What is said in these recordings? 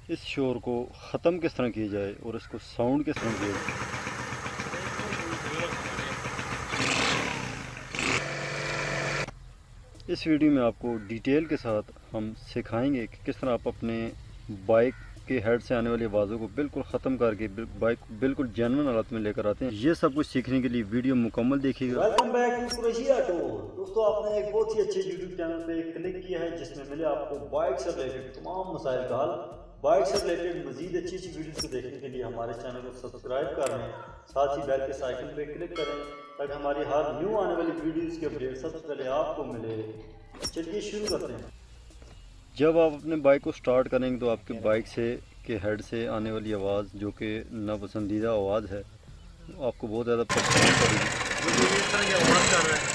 इस शोर को ख़त्म किस तरह किया जाए और इसको साउंड किस तरह किया जाए। इस वीडियो में आपको डिटेल के साथ हम सिखाएंगे कि किस तरह आप अपने बाइक के हेड से आने वाली आवाज़ों को बिल्कुल ख़त्म करके बाइक को बिल्कुल जेन्युइन हालत में लेकर आते हैं। ये सब कुछ सीखने के लिए वीडियो मुकम्मल देखिएगा। Welcome back to Qureshi auto. दोस्तों, आपने एक बहुत ही अच्छे यूट्यूब चैनल पे क्लिक किया है जिसमें मिले आपको बाइक से रिलेटेड तमाम मसाइल का हल। बाइक से रिलेटेड मजीद अच्छी वीडियोस को देखने के लिए हमारे चैनल को सब्सक्राइब कर लें, साथ ही बेल के आइकन पे क्लिक करें ताकि हमारी हर न्यू आने वाली वीडियोस की अपडेट सबसे पहले आपको मिले। चलिए शुरू करते हैं। जब आप अपने बाइक को स्टार्ट करेंगे तो आपके बाइक से के हेड से आने वाली आवाज़ जो कि नापसंदीदा आवाज़ है आपको बहुत ज़्यादा परेशान करेगी। इस तरह की आवाज़ कर रहा है।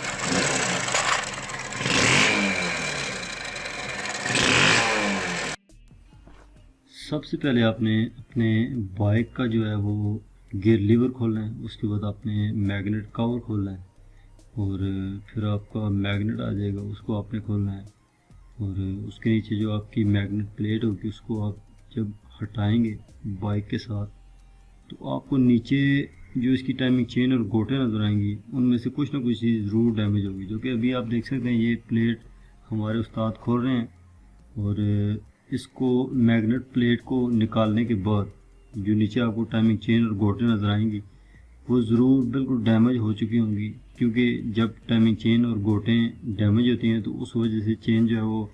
सबसे पहले आपने अपने बाइक का जो है वो गियर लीवर खोलना है, उसके बाद आपने मैग्नेट कवर खोलना है और फिर आपका मैग्नेट आ जाएगा, उसको आपने खोलना है और उसके नीचे जो आपकी मैग्नेट प्लेट होगी उसको आप जब हटाएंगे बाइक के साथ तो आपको नीचे जो इसकी टाइमिंग चेन और गोटे नजर आएंगी, उनमें से कुछ ना कुछ चीज़ ज़रूर डैमेज होगी। जो कि अभी आप देख सकते हैं ये प्लेट हमारे उस्ताद खोल रहे हैं और इसको मैग्नेट प्लेट को निकालने के बाद जो नीचे आपको टाइमिंग चेन और गोटे नजर आएंगी वो ज़रूर बिल्कुल डैमेज हो चुकी होंगी, क्योंकि जब टाइमिंग चेन और गोटे डैमेज होती हैं तो उस वजह से चेन जो है वो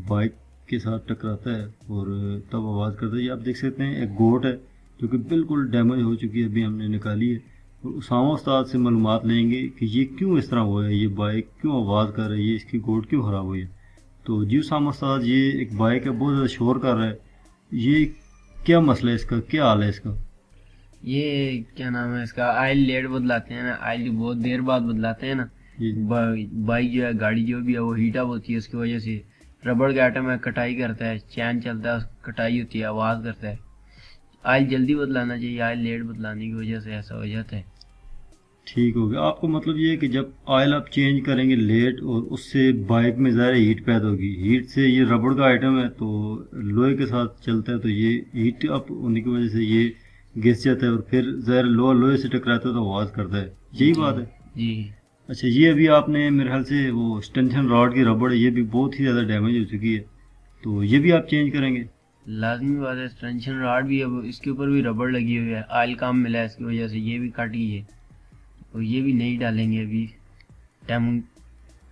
बाइक के साथ टकराता है और तब आवाज़ करता है। ये आप देख सकते हैं एक गोट है जो कि बिल्कुल डैमेज हो चुकी है, अभी हमने निकाली है और उसामा उस्ताद से मालूमात लेंगे कि ये क्यों इस तरह हुआ है, ये बाइक क्यों आवाज़ कर रही है, इसकी गोट क्यों ख़राब हुई है। तो जी उसामा उस्ताद, ये एक बाइक है बहुत ज़्यादा शोर कर रहा है, ये क्या मसला है इसका, क्या हाल है इसका? ये क्या नाम है इसका, आयल लेट बदलाते हैं ना, आयल बहुत देर बाद बदलाते हैं ना। बाइक जो है, गाड़ी जो भी है वो हीट अप होती है, उसकी वजह से रबड़ के आइटम है, कटाई करता है, चैन चलता है, कटाई होती है, आवाज़ करता है। आयल जल्दी बदलाना चाहिए, आयल लेट बदलाने की वजह से ऐसा हो जाता है। ठीक हो गया। आपको मतलब ये है कि जब ऑयल आप चेंज करेंगे लेट और उससे बाइक में ज़्यादा हीट पैदा होगी, हीट से ये रबड़ का आइटम है तो लोहे के साथ चलता है तो ये हीट अप होने की वजह से ये घिस जाता है और फिर ज़रा लोहे से टकराता है तो आवाज़ करता है। यही बात है जी। अच्छा, ये अभी आपने मेरे ख्याल से वो स्टेंशन रॉड की रबड़ ये भी बहुत ही ज़्यादा डैमेज हो चुकी है, तो ये भी आप चेंज करेंगे? लाजमी बात है, स्टेंशन रॉड भी है, इसके ऊपर भी रबड़ लगी हुई है, ऑयल कम मिला है इसकी वजह से ये भी कट गई है और ये भी नहीं डालेंगे अभी टाइमिंग।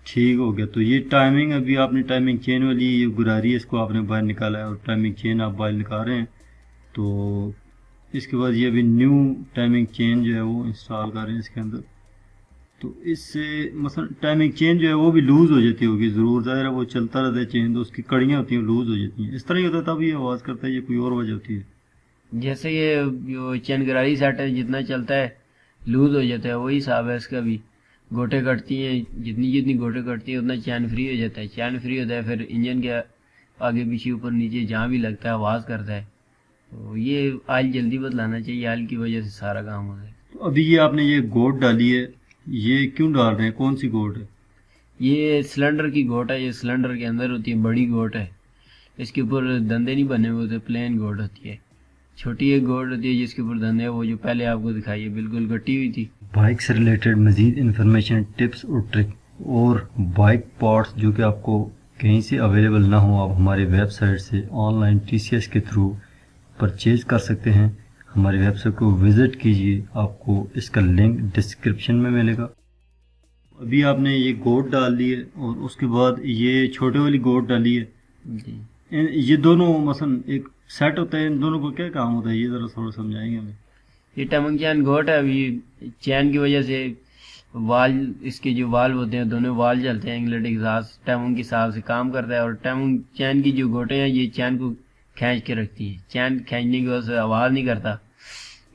ठीक हो गया। तो ये टाइमिंग अभी आपने टाइमिंग चेन वाली ये गुरारी है, इसको आपने बाहर निकाला है और टाइमिंग चेन आप बाहर निकाल रहे हैं। तो इसके बाद ये अभी न्यू टाइमिंग चेन जो है वो इंस्टॉल कर रहे हैं इसके अंदर। तो इससे मसलन टाइमिंग चेन जो है वो भी लूज़ हो जाती होगी, ज़रूर ज़ाहिर है वो चलता रहता है चेन तो उसकी कड़ियाँ होती हैं लूज़ हो जाती हैं, इस तरह ही होता है तब ये आवाज़ करता है, ये कोई और वजह होती है? जैसे ये जो चैन गरारी सेट है जितना चलता है लूज हो जाता है, वही हिसाब है इसका भी। गोटे कटती हैं, जितनी जितनी गोटे कटती हैं उतना चैन फ्री हो जाता है, चैन फ्री होता है फिर इंजन के आगे पीछे ऊपर नीचे जहाँ भी लगता है आवाज़ करता है। तो ये ऑयल जल्दी बदलाना चाहिए, ऑयल की वजह से सारा काम होता है। तो अभी ये आपने ये गोट डाली है, ये क्यों डाल रहे हैं, कौन सी गोट है? ये सिलेंडर की गोट है, ये सिलेंडर के अंदर होती है, बड़ी गोट है, इसके ऊपर धंधे नहीं बने हुए होते, प्लेन गोट होती है। छोटी एक गोट होती है जिसके ऊपर धंधे, वो जो पहले आपको दिखाई है बिल्कुल कटी हुई थी। बाइक से रिलेटेड मज़ीद इन्फॉर्मेशन, टिप्स और ट्रिक और बाइक पार्ट्स जो कि आपको कहीं से अवेलेबल ना हो, आप हमारी वेबसाइट से ऑनलाइन TCS के थ्रू परचेज कर सकते हैं। हमारी वेबसाइट को विज़िट कीजिए, आपको इसका लिंक डिस्क्रिप्शन में मिलेगा। अभी आपने ये गोट डाल दी है और उसके बाद ये छोटे वाली गोट डाली है जी। ये दोनों मसलन एक सेट होता है, इन दोनों को क्या काम होता है ये ज़रा थोड़ा समझाएंगे हमें? ये टाइमिंग चैन गोट है, अभी चैन की वजह से वाल, इसके जो वाल होते हैं दोनों वाल चलते हैं इंगलेट एग्जॉस्ट टाइमिंग के हिसाब से काम करता है। और टाइमिंग चैन की जो गोटे हैं ये चैन को खींच के रखती है, चैन खींचने की वजह से आवाज़ नहीं करता,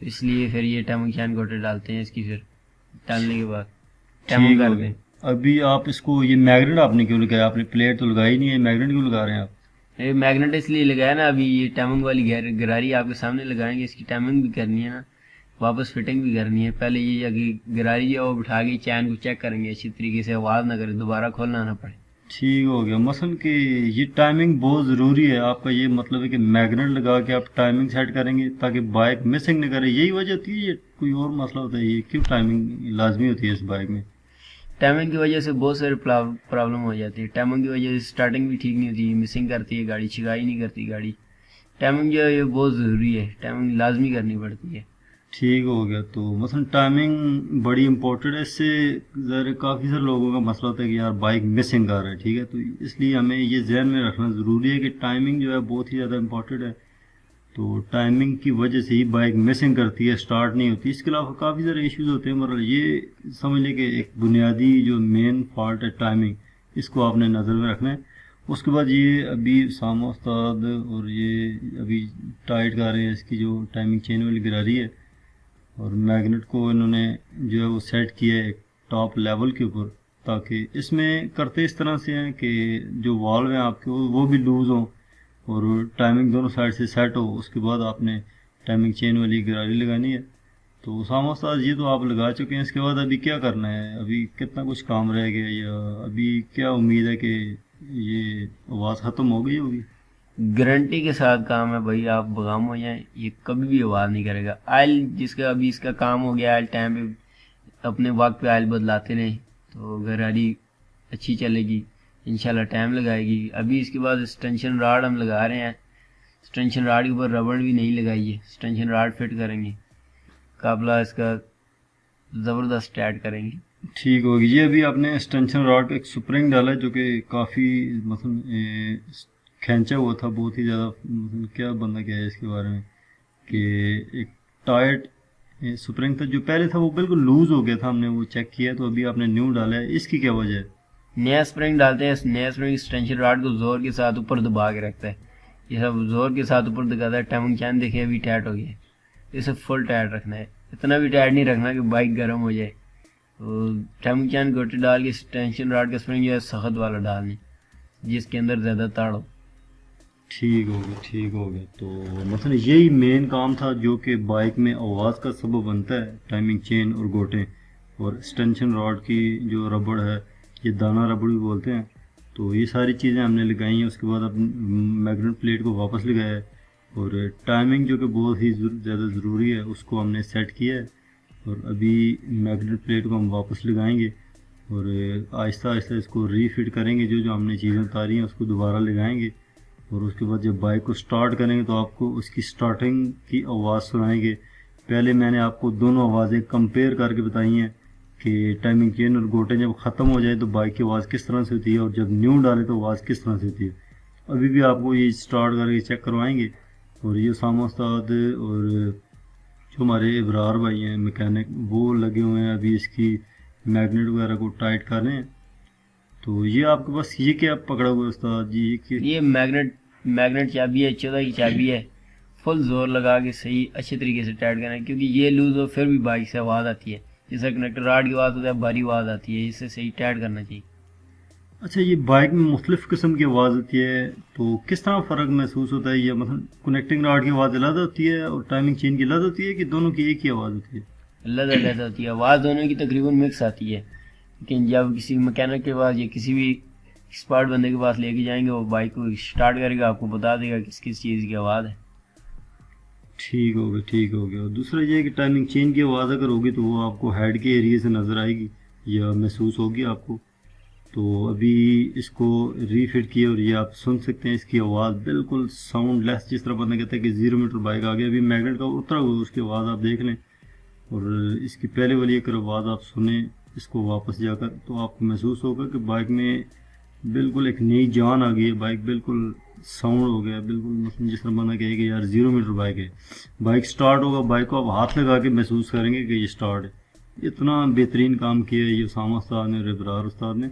इसलिए फिर ये टाइमिंग चैन गोटे डालते हैं इसकी, फिर डालने के बाद टाइमिंग करते हैं। अभी आप इसको ये मैग्नेट आपने क्यों लगाया? आपने प्लेट तो लगाई नहीं है, मैग्नेट क्यों लगा रहे हैं आप? ये मैग्नेट इसलिए लगाया ना, अभी ये टाइमिंग वाली गरारी आपके सामने लगाएंगे, इसकी टाइमिंग भी करनी है ना, वापस फिटिंग भी करनी है। पहले ये गरारी जो है वो बिठा के चैन को चेक करेंगे अच्छी तरीके से, आवाज़ ना करे, दोबारा खोलना ना पड़े। ٹھیک ہو گیا. مثلاً کہ یہ ٹائمنگ بہت ضروری ہے آپ کا، یہ مطلب ہے کہ میگنیٹ لگا کے آپ ٹائمنگ سیٹ کریں گے تاکہ بائک مسنگ نہ کرے، یہی وجہ ہوتی ہے یا کوئی اور مسئلہ ہوتا ہے؟ یہ کیوں ٹائمنگ لازمی ہوتی ہے اس بائک میں؟ ٹائمنگ کی وجہ سے بہت سارے پرابلم ہو جاتی ہے. ٹائمنگ کی وجہ سے اسٹارٹنگ بھی ٹھیک نہیں ہوتی، مسنگ کرتی ہے گاڑی، چھگائی نہیں کرتی گاڑی. ٹائمنگ جو ہے یہ بہت ضروری ہے، ٹائمنگ لازمی کرنی پڑتی ہے. ٹھیک ہو گیا. تو مثلا ٹائمنگ بڑی امپورٹنٹ ہے، اس سے ظاہر کافی سارے لوگوں کا مسئلہ ہوتا ہے کہ یار بائک مسنگ کر رہا ہے، ٹھیک ہے. تو اس لیے ہمیں یہ ذہن میں رکھنا ضروری ہے کہ ٹائمنگ جو ہے بہت ہی زیادہ امپورٹنٹ ہے. تو ٹائمنگ کی وجہ سے ہی بائک مسنگ کرتی ہے، اسٹارٹ نہیں ہوتی. اس کے علاوہ کافی سارے ایشوز ہوتے ہیں، مگر یہ سمجھ لیں کہ ایک بنیادی جو مین فالٹ ہے ٹائمنگ، اس کو آپ نے نظر میں رکھنا ہے. اس کے بعد یہ ابھی سامہ استاد اور یہ ابھی ٹائٹ کر رہے ہیں، اس کی جو ٹائمنگ چین والی گراری ہے، اور میگنیٹ کو انہوں نے جو ہے وہ سیٹ کیا ہے ایک ٹاپ لیول کے اوپر، تاکہ اس میں کرتے اس طرح سے ہیں کہ جو والو ہیں آپ کے وہ بھی لوز ہوں اور ٹائمنگ دونوں سائڈ سے سیٹ ہو. اس کے بعد آپ نے ٹائمنگ چین والی گراری لگانی ہے. تو اسامہ استاد یہ تو آپ لگا چکے ہیں، اس کے بعد ابھی کیا کرنا ہے؟ ابھی کتنا کچھ کام رہ گیا، یا ابھی کیا امید ہے کہ یہ آواز ختم ہو گئی ہوگی؟ گارنٹی کے ساتھ کام ہے بھائی، آپ بغام ہو جائیں، یہ کبھی بھی آواز نہیں کرے گا. آئل جس کا ابھی اس کا کام ہو گیا، آئل ٹائم پہ اپنے وقت پہ آئل بدلاتے رہیں تو گاڑی اچھی چلے گی، انشاءاللہ ٹائم لگائے گی. ابھی اس کے بعد اسٹینشن راڈ ہم لگا رہے ہیں، اسٹینشن راڈ کے اوپر ربڑ بھی نہیں لگائی ہے، اسٹینشن راڈ فٹ کریں گے، قابلہ اس کا زبردست ٹائٹ کریں گے. ٹھیک ہوگی. یہ ابھی آپ نے ایکسٹینشن راڈ پہ ایک سپرنگ ڈالا ہے جو کہ کافی مثلا کھینچا ہوا تھا بہت ہی زیادہ. کیا بندہ کیا ہے اس کے بارے میں کہ ایک ٹائٹ سپرنگ تھا جو پہلے تھا وہ بالکل لوز ہو گیا تھا، ہم نے وہ چیک کیا، تو ابھی آپ نے نیو ڈالا ہے، اس کی کیا وجہ ہے؟ نیا اسپرنگ ڈالتے ہیں، نیا اسپرنگ ایکسٹینشن راڈ کو زور کے ساتھ اوپر دبا کے رکھتا ہے. یہ سب زور کے ساتھ اوپر دکھاتا ہے. ٹائمنگ چین دیکھیں ابھی ٹائٹ ہو گیا ہے، اسے فل ٹائٹ رکھنا ہے، اتنا بھی ٹائٹ نہیں رکھنا کہ بائک گرم ہو جائے. تو ٹائمنگ چین گوٹی ڈال کے ایکسٹینشن راڈ کا اسپرنگ جو ہے سخت والا ڈالنے، جس کے اندر زیادہ تاڑ ہو. ٹھیک ہو گیا، ٹھیک ہو گیا. تو مثلا یہی مین کام تھا جو کہ بائک میں آواز کا سبب بنتا ہے، ٹائمنگ چین اور گوٹیں اور ایکسٹینشن راڈ کی جو ربڑ ہے، یہ دانہ ربڑ بھی بولتے ہیں. تو یہ ساری چیزیں ہم نے لگائی ہیں. اس کے بعد اب میگنیٹ پلیٹ کو واپس لگایا ہے، اور ٹائمنگ جو کہ بہت ہی زیادہ ضروری ہے اس کو ہم نے سیٹ کیا ہے. اور ابھی میگنیٹ پلیٹ کو ہم واپس لگائیں گے اور آہستہ آہستہ اس کو ری فٹ کریں گے. جو ہم نے چیزیں اتاری ہیں اس کو دوبارہ لگائیں گے، اور اس کے بعد جب بائک کو سٹارٹ کریں گے تو آپ کو اس کی سٹارٹنگ کی آواز سنائیں گے. پہلے میں نے آپ کو دونوں آوازیں کمپیئر کر کے بتائی ہیں کہ ٹائمنگ چین اور گوٹے جب ختم ہو جائے تو بائک کی آواز کس طرح سے ہوتی ہے، اور جب نیو ڈالے تو آواز کس طرح سے ہوتی ہے. ابھی بھی آپ کو یہ سٹارٹ کر کے چیک کروائیں گے. اور یہ سامہ استاد اور جو ہمارے ابرار بھائی ہیں میکینک، وہ لگے ہوئے ہیں ابھی اس کی میگنیٹ وغیرہ کو ٹائٹ کر رہے ہیں. تو یہ آپ کے پاس یہ کیا پکڑا ہوا ہے استاد جی؟ یہ میگنیٹ چابی ہے، 14 کی چابی ہے. فل زور لگا کے صحیح اچھے طریقے سے ٹائٹ کرنا ہے، کیونکہ یہ لوز ہو پھر بھی بائک سے آواز آتی ہے. جیسے کنیکٹر راڈ کی آواز ہوتا ہے بھاری آواز آتی ہے، اس سے صحیح ٹائٹ کرنا چاہیے. اچھا، یہ بائک میں مختلف قسم کی آواز ہوتی ہے، تو کس طرح فرق محسوس ہوتا ہے؟ یہ مثلا کنیکٹنگ راڈ کی آواز علیحدہ ہوتی ہے اور ٹائمنگ چین کی علیحدہ ہوتی ہے کہ دونوں کی ایک ہی آواز ہوتی ہے؟ علیحدہ ہوتی ہے، آواز دونوں کی تقریباً مکس آتی ہے. لیکن جب کسی مکینک کے پاس یا کسی بھی ایکسپرٹ بندے کے پاس لے کے جائیں گے، وہ بائک کو اسٹارٹ کرے گا، آپ کو بتا دے گا کس کس چیز کی آواز ہے. ٹھیک ہو گیا، ٹھیک ہو گیا. اور دوسرا یہ ہے کہ ٹائمنگ چین کی آواز اگر ہوگی تو وہ آپ کو ہیڈ کے ایریے سے نظر آئے گی یا محسوس ہوگی آپ کو. تو ابھی اس کو ری فٹ کیا اور یہ آپ سن سکتے ہیں اس کی آواز بالکل ساؤنڈ لیس، جس طرح بندہ کہتا ہے کہ 0 میٹر بائک آ گیا. ابھی میگنیٹ کا اترا ہوا اس کی آواز آپ دیکھ لیں، اور اس کی پہلے والی اگر آواز آپ سنیں اس کو واپس جا کر، تو آپ کو محسوس ہوگا کہ بائک میں بالکل ایک نئی جان آ گئی ہے. بائک بالکل ساؤنڈ ہو گیا، بالکل مثلا جس طرح بندہ کہے کہ یار 0 میٹر بائک ہے. بائک سٹارٹ ہوگا، بائک کو آپ ہاتھ لگا کے محسوس کریں گے کہ یہ سٹارٹ ہے. اتنا بہترین کام کیا ہے یہ اسامہ استاد نے اور ابرار استاد نے.